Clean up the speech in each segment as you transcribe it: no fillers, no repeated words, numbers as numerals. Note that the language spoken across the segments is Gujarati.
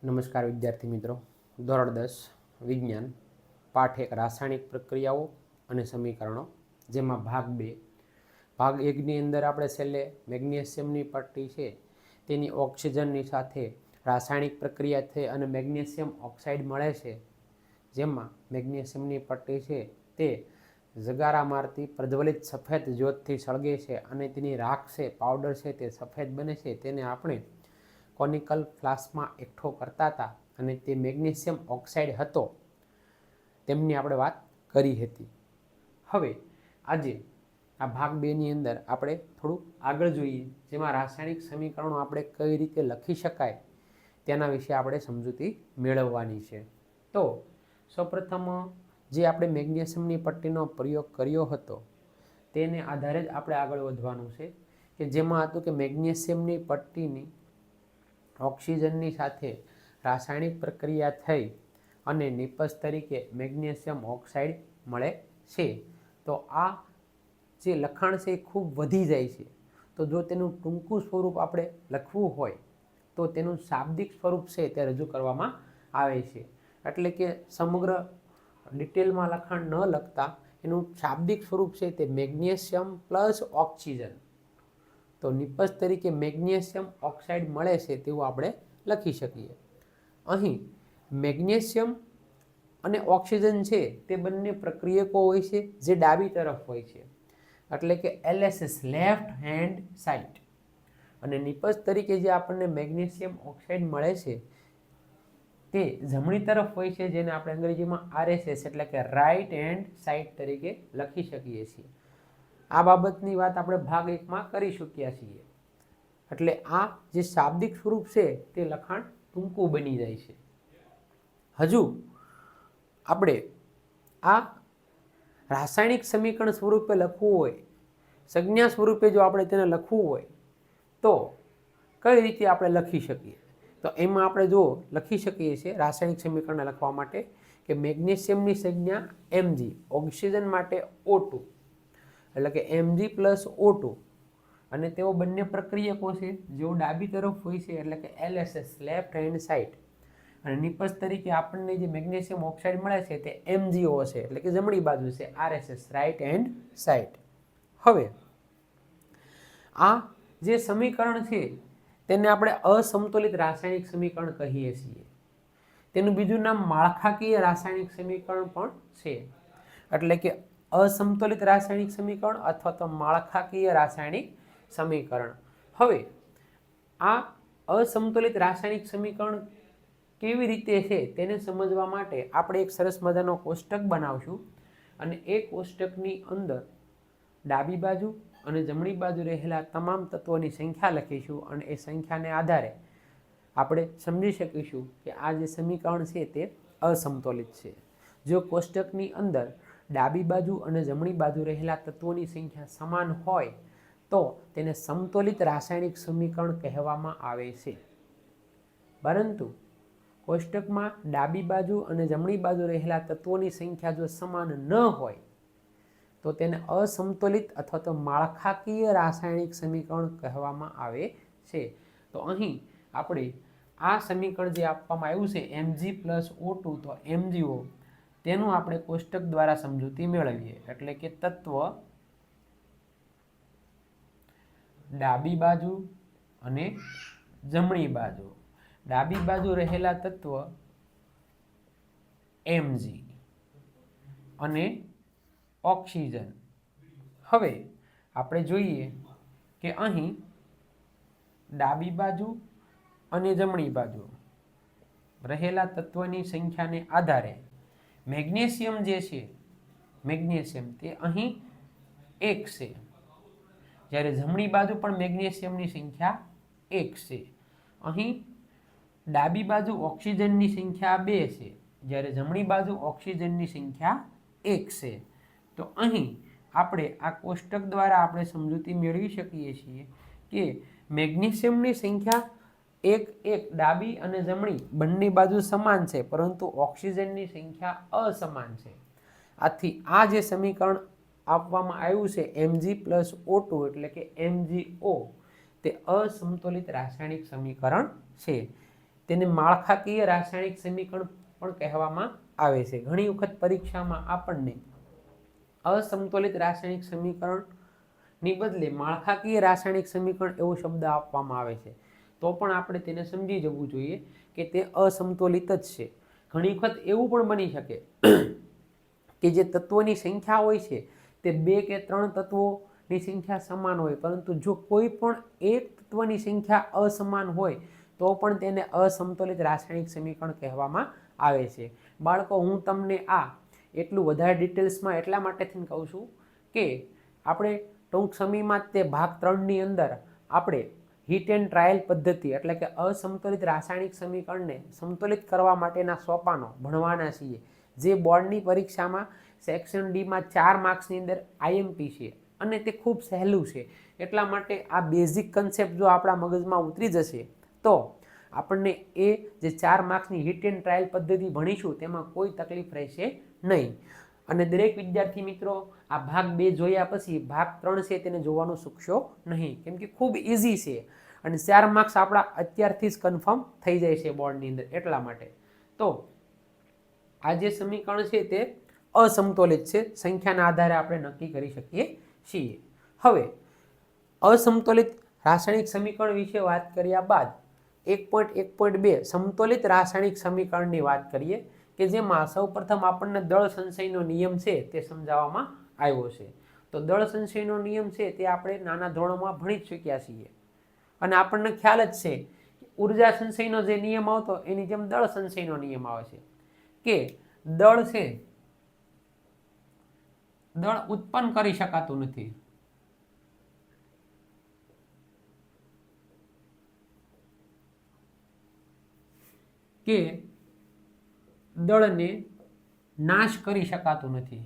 નમસ્કાર વિદ્યાર્થી મિત્રો, ધોરણ 10 વિજ્ઞાન પાઠ 1 રાસાયણિક પ્રક્રિયાઓ અને સમીકરણો, જેમાં ભાગ 2 ભાગ 1ની અંદર આપણે છેલ્લે મેગ્નેશિયમની પટ્ટી છે તેની ઓક્સિજનની સાથે રાસાયણિક પ્રક્રિયા થઈ અને મેગ્નેશિયમ ઓક્સાઇડ મળે છે, જેમાં મેગ્નેશિયમની પટ્ટી છે તે જગારા મારતી પ્રજ્વલિત સફેદ જ્યોતથી સળગે છે અને તેની રાખ છે, પાવડર છે તે સફેદ બને છે. તેને આપણે કોનિકલ ફ્લાસ્કમાં એકઠો કરતા હતા અને તે મેગ્નેશિયમ ઓક્સાઇડ હતો, તેમની આપણે વાત કરી હતી. હવે આજે આ ભાગ 2ની અંદર આપણે થોડું આગળ જોઈએ, જેમાં રાસાયણિક સમીકરણો આપણે કઈ રીતે લખી શકાય તેના વિશે આપણે સમજૂતી મેળવવાની છે. તો સૌપ્રથમ જે આપણે મેગ્નેશિયમની પટ્ટીનો પ્રયોગ કર્યો હતો તેને આધારે જ આપણે આગળ વધવાનું છે, કે જેમાં હતું કે મેગ્નેશિયમની પટ્ટીની ઓક્સિજનની સાથે રાસાયણિક પ્રક્રિયા થઈ અને નિપજ તરીકે મેગ્નેશિયમ ઓક્સાઇડ મળે છે. તો આ જે લખાણ છે એ ખૂબ વધી જાય છે. તો જો તેનું ટૂંકું સ્વરૂપ આપણે લખવું હોય તો તેનું શાબ્દિક સ્વરૂપ છે તે રજૂ કરવામાં આવે છે. એટલે કે સમગ્ર ડિટેલમાં લખાણ ન લખતા એનું શાબ્દિક સ્વરૂપ છે તે મેગ્નેશિયમ પ્લસ ઓક્સિજન, તો નિપજ તરીકે મેગ્નેશિયમ ઓક્સાઇડ મળે છે તેવું આપણે લખી શકીએ. અહીં મેગ્નેશિયમ અને ઓક્સિજન છે તે બંને પ્રક્રિયકો હોય છે જે ડાબી તરફ હોય છે, એટલે કે LSS લેફ્ટ હેન્ડ સાઇડ, અને નિપજ તરીકે જે આપણને મેગ્નેશિયમ ઓક્સાઇડ મળે છે તે જમણી તરફ હોય છે, જેને આપણે અંગ્રેજીમાં RSS એટલે કે રાઇટ હેન્ડ સાઇડ તરીકે લખી શકીએ છીએ. આ બાબતની વાત આપણે ભાગ 1માં કરી ચૂક્યા છીએ. એટલે આ જે શાબ્દિક સ્વરૂપ છે તે લખાણ ટૂંકું બની જાય છે. હજુ આપણે આ રાસાયણિક સમીકરણ સ્વરૂપે લખવું હોય, સંજ્ઞા સ્વરૂપે જો આપણે તેને લખવું હોય તો કઈ રીતે આપણે લખી શકીએ? તો એમાં આપણે જો લખી શકીએ છીએ રાસાયણિક સમીકરણ લખવા માટે કે મેગ્નેશિયમની સંજ્ઞા Mg, ઓક્સિજન માટે O2, એટલે કે Mg પ્લસ O2, અને તેઓ બંને પ્રક્રિયકો છે જેઓ ડાબી તરફ હોય છે, એટલે કે LSS લેફ્ટ હેન્ડ સાઇડ, અને નિપજ તરીકે આપણને જે મેગ્નેશિયમ ઓક્સાઇડ મળે છે તે MgO છે, એટલે કે જમણી બાજુ છે, RSS રાઇટ હેન્ડ સાઇડ. હવે આ જે સમીકરણ છે તેને આપણે અસમતોલિત રાસાયણિક સમીકરણ કહીએ છીએ. તેનું બીજું નામ માળખાકીય રાસાયણિક સમીકરણ પણ છે, એટલે કે અસમતોલિત રાસાયણિક સમીકરણ અથવા તો માળખાકીય રાસાયણિક સમીકરણ. હવે આ અસમતોલિત રાસાયણિક સમીકરણ કેવી રીતે છે તેને સમજવા માટે આપણે એક સરસ મજાનો કોષ્ટક બનાવશું, અને એ કોષ્ટકની અંદર ડાબી બાજુ અને જમણી બાજુ રહેલા તમામ તત્વોની સંખ્યા લખીશું, અને એ સંખ્યાને આધારે આપણે સમજી શકીશું કે આ જે સમીકરણ છે તે અસમતોલિત છે. જો કોષ્ટકની અંદર ડાબી બાજુ અને જમણી બાજુ રહેલા તત્વોની સંખ્યા સમાન હોય તો તેને સમતોલિત રાસાયણિક સમીકરણ કહેવામાં આવે છે. પરંતુ કોષ્ટકમાં ડાબી બાજુ અને જમણી બાજુ રહેલા તત્વોની સંખ્યા જો સમાન ન હોય તો તેને અસમતોલિત અથવા તો માળખાકીય રાસાયણિક સમીકરણ કહેવામાં આવે છે. તો અહીં આપણે આ સમીકરણ જે આપવામાં આવ્યું છે Mg પ્લસ O2, તો MgO, તેનું આપણે કોષ્ટક દ્વારા સમજૂતી મેળવીએ. એટલે કે તત્વ ડાબી બાજુ અને જમણી બાજુ, ડાબી બાજુ રહેલા તત્વ Mg અને ઓક્સિજન. હવે આપણે જોઈએ કે અહીં ડાબી બાજુ અને જમણી બાજુ રહેલા તત્વની સંખ્યાને આધારે મેગ્નેશિયમ જે છે, મેગ્નેશિયમ તે અહીં 1 છે, જ્યારે જમણી બાજુ પણ મેગ્નેશિયમની સંખ્યા 1 છે. અહીં ડાબી બાજુ ઓક્સિજનની સંખ્યા 2 છે, જ્યારે જમણી બાજુ ઓક્સિજનની સંખ્યા 1 છે. તો અહીં આપણે આ કોષ્ટક દ્વારા આપણે સમજૂતી મેળવી શકીએ છીએ કે મેગ્નેશિયમની સંખ્યા 1 ડાબી અને જમણી બંને બાજુ સમાન છે, પરંતુ ઓક્સિજનની સંખ્યા અસમાન છે. આથી આ જે સમીકરણ આપવામાં આવ્યું છે Mg પ્લસ O2 એટલે કે MgO, તે અસમતોલિત રાસાયણિક સમીકરણ છે. તેને માળખાકીય રાસાયણિક સમીકરણ પણ કહેવામાં આવે છે. ઘણી વખત પરીક્ષામાં આપણને અસમતોલિત રાસાયણિક સમીકરણની બદલે માળખાકીય રાસાયણિક સમીકરણ એવો શબ્દ આપવામાં આવે છે, તો પણ આપણે તેને સમજી જવું જોઈએ કે તે અસમતોલિત જ છે. ઘણી વખત એવું પણ બની શકે કે જે તત્વોની સંખ્યા હોય છે તે 2 કે 3 તત્વોની સંખ્યા સમાન હોય, પરંતુ જો કોઈ પણ એક તત્વની સંખ્યા અસમાન હોય તો પણ તેને અસમતોલિત રાસાયણિક સમીકરણ કહેવામાં આવે છે. બાળકો, હું તમને આ એટલું વધારે ડિટેલ્સમાં એટલા માટેથી કહું છું કે આપણે ટૂંક સમયમાં તે ભાગ 3ની અંદર આપણે હીટ એન્ડ ટ્રાયલ પદ્ધતિ એટલે કે અસમતોલિત રાસાયણિક સમીકરણને સમતોલિત કરવા માટેના સોપાનો ભણવાના છીએ, જે બોર્ડની પરીક્ષામાં સેક્શન ડીમાં 4 માર્ક્સની અંદર આઈએમપી છે અને તે ખૂબ સહેલું છે. એટલા માટે આ બેઝિક કન્સેપ્ટ જો આપણા મગજમાં ઉતરી જશે તો આપણને એ જે 4 માર્ક્સની હીટ એન્ડ ટ્રાયલ પદ્ધતિ ભણીશું તેમાં કોઈ તકલીફ રહેશે નહીં. અને દરેક વિદ્યાર્થી મિત્રો આ ભાગ 2 જોયા પછી ભાગ 3 છે તેને જોવાનું ચૂકશો નહીં, કેમ કે ખૂબ ઇઝી છે અને 4 માર્ક્સ આપણા અત્યારથી જ કન્ફર્મ થઈ જાય છે બોર્ડની અંદર. એટલા માટે તો આ જે સમીકરણ છે તે અસમતોલિત છે, સંખ્યાના આધારે આપણે નક્કી કરી શકીએ છીએ. હવે અસમતોલિત રાસાયણિક સમીકરણ વિશે વાત કર્યા બાદ 1.1.2 સમતોલિત રાસાયણિક સમીકરણની વાત કરીએ કે જેમાં સૌપ્રથમ આપણને દળ સંચયનો નિયમ છે તે સમજાવવામાં આવ્યો છે. તો દળ સંચયનો નિયમ છે તે આપણે નાના ધોરણોમાં ભણી ચૂક્યા છીએ અને આપણને ખ્યાલ જ છે ઉર્જા સંચયનો જે નિયમ આવતો એની જેમ દળ સંચયનો નિયમ આવે છે કે દળ છે દળ ઉત્પન્ન કરી શકાતું નથી, કે દળને નાશ કરી શકાતું નથી.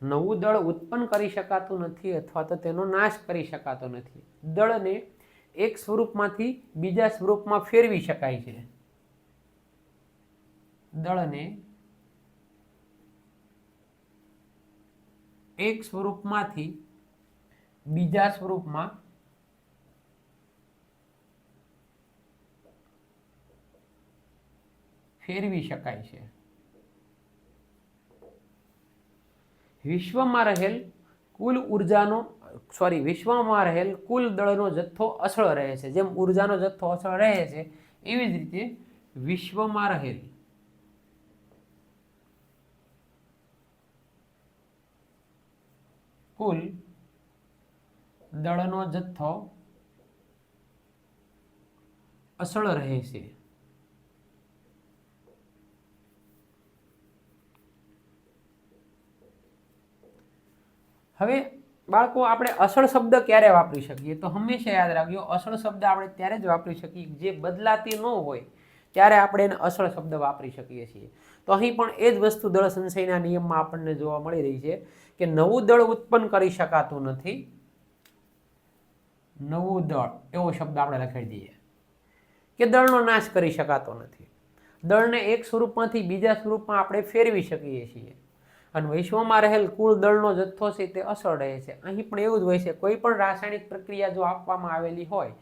નવું દળ ઉત્પન્ન કરી શકાતું નથી અથવા તો તેનો નાશ કરી શકાતો નથી. દળને એક સ્વરૂપમાંથી બીજા સ્વરૂપમાં ફેરવી શકાય છે. દળને એક સ્વરૂપમાંથી બીજા સ્વરૂપમાં ફેરવી શકાય છે. વિશ્વમાં રહેલ કુલ દળનો જથ્થો અચળ રહે છે. જેમ ઉર્જાનો જથ્થો અચળ રહે છે એવી જ રીતે વિશ્વમાં રહેલ કુલ દળનો જથ્થો અચળ રહે છે. હવે બાળકો, આપણે અચળ શબ્દ ક્યારે વાપરી શકીએ? તો હંમેશા યાદ રાખજો, અચળ શબ્દ આપણે ત્યારે જ વાપરી શકીએ જે બદલાતી ન હોય ત્યારે આપણે એને અચળ શબ્દ વાપરી શકીએ છીએ. તો અહીં પણ એ જ વસ્તુ દળ સંચયના નિયમમાં આપણને જોવા મળી રહી છે કે નવું દળ ઉત્પન્ન કરી શકાતું નથી. નવું દળ એવો શબ્દ આપણે લખાડી દઈએ કે દળનો નાશ કરી શકાતો નથી. દળને એક સ્વરૂપમાંથી બીજા સ્વરૂપમાં આપણે ફેરવી શકીએ છીએ અને વિશ્વમાં રહેલ કુલ દળનો જથ્થો છે તે અચળ રહે છે. અહીં પણ એવું જ હોય છે, કોઈ પણ રાસાયણિક પ્રક્રિયા જો આપવામાં આવેલી હોય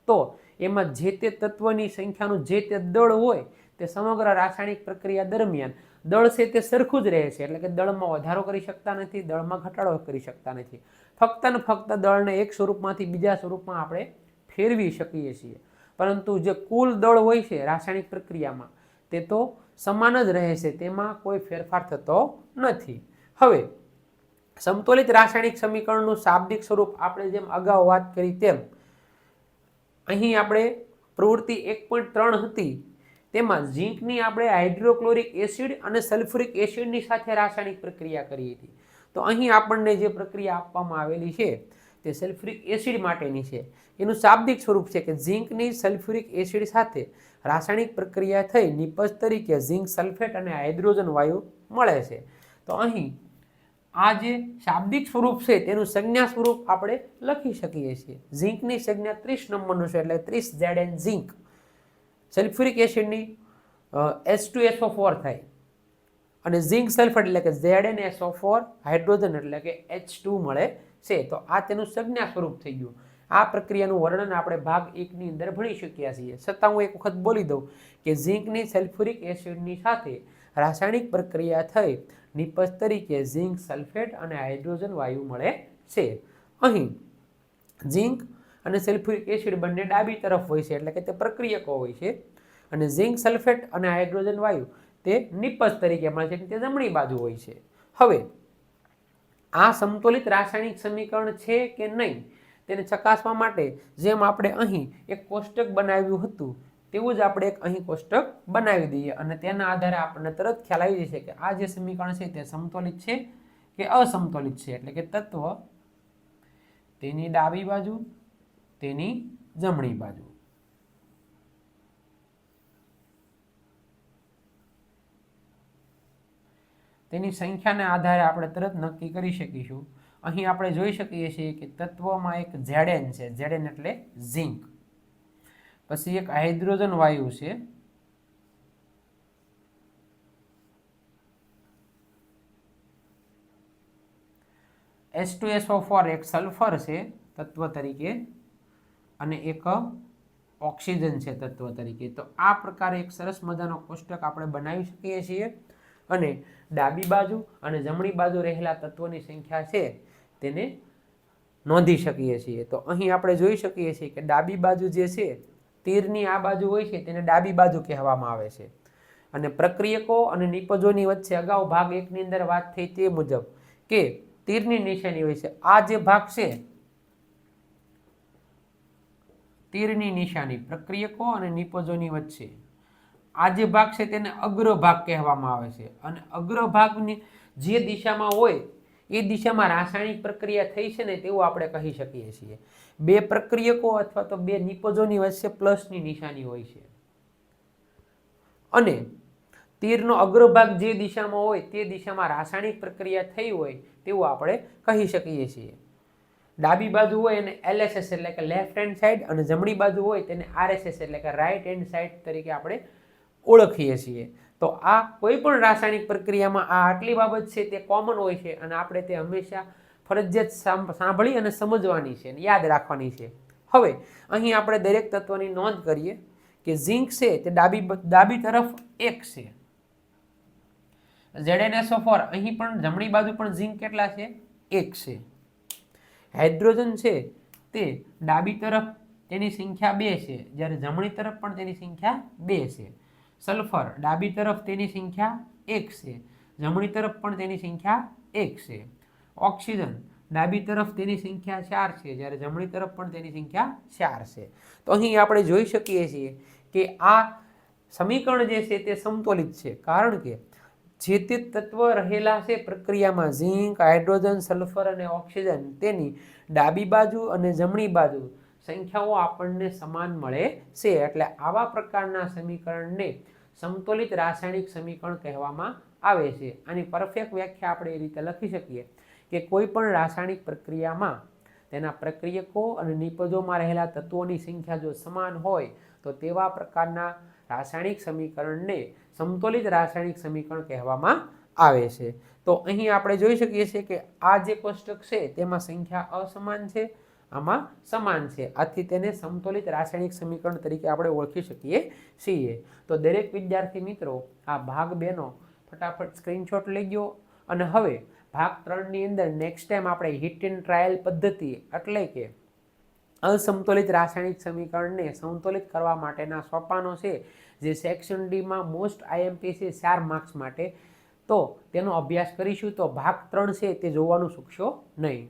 તો એમાં જે તે તત્વની સંખ્યાનું જે તે દળ હોય તે સમગ્ર રાસાયણિક પ્રક્રિયા દરમિયાન દળ છે તે સરખું જ રહે છે. એટલે કે દળમાં વધારો કરી શકતા નથી, દળમાં ઘટાડો કરી શકતા નથી. ફક્ત ને ફક્ત દળને એક સ્વરૂપમાંથી બીજા સ્વરૂપમાં આપણે ફેરવી શકીએ છીએ, પરંતુ જે કુલ દળ હોય છે રાસાયણિક પ્રક્રિયામાં તે તો સમાન જ રહે છે, તેમાં કોઈ ફેરફાર થતો નથી. હવે સમતોલિત રાસાયણિક સમીકરણનું શાબ્દિક સ્વરૂપ આપણે જેમ અગાઉ વાત કરી તેમ અહીં આપણે પ્રવૃત્તિ 1.3 હતી તેમાં ઝીંકની આપણે હાઇડ્રોક્લોરિક એસિડ અને સલ્ફ્યુરિક એસિડની સાથે રાસાયણિક પ્રક્રિયા કરી હતી. તો અહીં આપણને જે પ્રક્રિયા આપવામાં આવેલી છે તે સલ્ફ્યુરિક એસિડ માટેની છે. એનું શાબ્દિક સ્વરૂપ છે કે ઝીંકની સલ્ફ્યુરિક એસિડ સાથે રાસાયણિક પ્રક્રિયા થઈ નિપજ તરીકે ઝીંક સલ્ફેટ અને હાઇડ્રોજન વાયુ મળે છે. તો અહીં આ જે શાબ્દિક સ્વરૂપ છે તેનું સંજ્ઞા સ્વરૂપ આપણે લખી શકીએ છીએ. ઝીંકની સંજ્ઞા 30 નંબરનું છે એટલે 30 Zn ઝીંક. સલ્ફ્યુરિક એસિડની H2SO4 થાય અને ઝિંક સલ્ફેટ એટલે કે ZnSO4 હાઇડ્રોજન એટલે કે H2 મળે છે. તો આ તેનું સંજ્ઞા સ્વરૂપ થઈ ગયું. આ પ્રક્રિયાનું વર્ણન આપણે ભાગ 1 ની અંદર ભણી શક્યા છીએ. છતાં હું એક વખત બોલી દઉં કે ઝિંકની સલ્ફ્યુરિક એસિડની સાથે રાસાયણિક પ્રક્રિયા થઈ નિપજ તરીકે ઝિંક સલ્ફેટ અને હાઇડ્રોજન વાયુ મળે છે. અહીં ઝિંક અને સલ્ફ્યુરિક એસિડ બંને ડાબી તરફ હોય છે એટલે કે તે પ્રક્રિયકો હોય છે, અને ઝિંક સલ્ફેટ અને હાઇડ્રોજન વાયુ તે નિપજ તરીકે મળે છે, તે જમણી બાજુ હોય છે. હવે આ સમતોલિત રાસાયણિક સમીકરણ છે કે નહીં તેને ચકાસવા માટે જેમ આપણે અહીં એક કોષ્ટક બનાવ્યું હતું તેવું જ આપણે એક અહીં કોષ્ટક બનાવી દઈએ, અને તેના આધારે આપણને તરત ખ્યાલ આવી જશે કે આ જે સમીકરણ છે તે સમતોલિત છે કે અસમતોલિત છે. એટલે કે તત્વ તેની ડાબી બાજુ, તેની જમણી બાજુ. તેની સંખ્યાને આધારે આપણે તરત નક્કી કરી શકીશું. અહીં આપણે જોઈ શકીએ છીએ કે તત્વમાં એક Zn છે, Zn એટલે ઝિંક, પછી એક હાઇડ્રોજન વાયુ છે, H2SO4 એક સલ્ફર છે તત્વ તરીકે, અને એક ઓક્સિજન છે તત્વ તરીકે. તો આ પ્રકારે એક સરસ મજાનો કોષ્ટક આપણે બનાવી શકીએ છીએ, અને ડાબી બાજુ અને જમણી બાજુ રહેલા તત્વોની સંખ્યા છે તેને નોંધી શકીએ છીએ. તો અહીં આપણે જોઈ શકીએ છીએ કે ડાબી બાજુ જે છે તીરની આ બાજુ હોય છે તેને ડાબી બાજુ કહેવામાં આવે છે, અને પ્રક્રિયકો અને નિપજોની વચ્ચે અગાઉ ભાગ 1 ની અંદર વાત થઈ તે મુજબ કે તીરની નિશાની હોય છે. આ જે ભાગ છે તીરની નિશાની પ્રક્રિયકો અને નિપજોની વચ્ચે, આ જે ભાગ છે તેને અગ્રભાગ કહેવામાં આવે છે, અને અગ્રભાગની જે દિશામાં હોય એ દિશામાં રાસાયણિક પ્રક્રિયા થઈ છે ને તેવું આપણે કહી શકીએ છીએ. બે પ્રક્રિયકો અથવા તો બે નિપજોની વચ્ચે પ્લસની નિશાની હોય છે, અને તીરનો અગ્રભાગ જે દિશામાં હોય તે દિશામાં રાસાયણિક પ્રક્રિયા થઈ હોય તેવું આપણે કહી શકીએ છીએ. ડાબી બાજુ હોય એને LSS એટલે કે લેફ્ટ હેન્ડ સાઈડ, અને જમણી બાજુ હોય તેને RSS એટલે કે રાઈટ હેન્ડ સાઈડ તરીકે આપણે ઓળખીએ છીએ. તો આ કોઈ પણ રાસાયણિક પ્રક્રિયામાં આ આટલી બાબત છે તે કોમન હોય છે, અને આપણે તે હંમેશા ફરજિયાત સાંભળી અને સમજવાની છે, યાદ રાખવાની છે. હવે અહીં આપણે દરેક તત્વની નોંધ કરીએ કે ઝિંક છે તે ડાબી તરફ 1 છે, ZnSO4 અહીં પણ જમણી બાજુ પણ ઝિંક કેટલા છે? 1 છે. હાઇડ્રોજન છે તે ડાબી તરફ તેની સંખ્યા 2 છે, જ્યારે જમણી તરફ પણ તેની સંખ્યા 2 છે. સલ્ફર ડાબી તરફ તેની સંખ્યા 1 છે, જમણી તરફ પણ તેની સંખ્યા 1 છે. ઓક્સિજન ડાબી તરફ તેની સંખ્યા 4 છે, જ્યારે જમણી તરફ પણ તેની સંખ્યા 4 છે. તો અહીં આપણે જોઈ શકીએ છીએ કે આ સમીકરણ જે છે તે સમતોલિત છે, કારણ કે જે તે તત્વ રહેલા છે પ્રક્રિયામાં ઝિંક, હાઇડ્રોજન, સલ્ફર અને ઓક્સિજન તેની ડાબી બાજુ અને જમણી બાજુ સંખ્યાઓ આપણને સમાન મળે છે. એટલે આવા પ્રકારના સમીકરણને સમતોલિત રાસાયણિક સમીકરણ કહેવામાં આવે છે. આની પરફેક્ટ વ્યાખ્યા આપણે એ રીતે લખી શકીએ કે કોઈ પણ રાસાયણિક પ્રક્રિયામાં તેના પ્રક્રિયકો અને નિપજોમાં રહેલા તત્વોની સંખ્યા જો સમાન હોય તો તેવા પ્રકારના રાસાયણિક સમીકરણને સમતોલિત રાસાયણિક સમીકરણ કહેવામાં આવે છે. તો અહીં આપણે જોઈ શકીએ છીએ કે આ જે કોષ્ટક છે તેમાં સંખ્યા અસમાન છે, આમાં સમાન છે, આથી તેને સમતોલિત રાસાયણિક સમીકરણ તરીકે આપણે ઓળખી શકીએ છીએ. તો દરેક વિદ્યાર્થી મિત્રો આ ભાગ 2 નો ફટાફટ સ્ક્રીનશોટ લઈ ગયો, અને હવે ભાગ 3 ની અંદર નેક્સ્ટ ટાઈમ આપણે હિટ એન્ડ ટ્રાયલ પદ્ધતિ એટલે કે અસમતોલિત રાસાયણિક સમીકરણને સંતુલિત કરવા માટેના સોપાનો છે જે સેક્શન ડી માં મોસ્ટ IMP છે 4 માર્ક્સ માટે, તો તેનો અભ્યાસ કરીશું. તો ભાગ 3 છે તે જોવાનું ચૂકશો નહીં.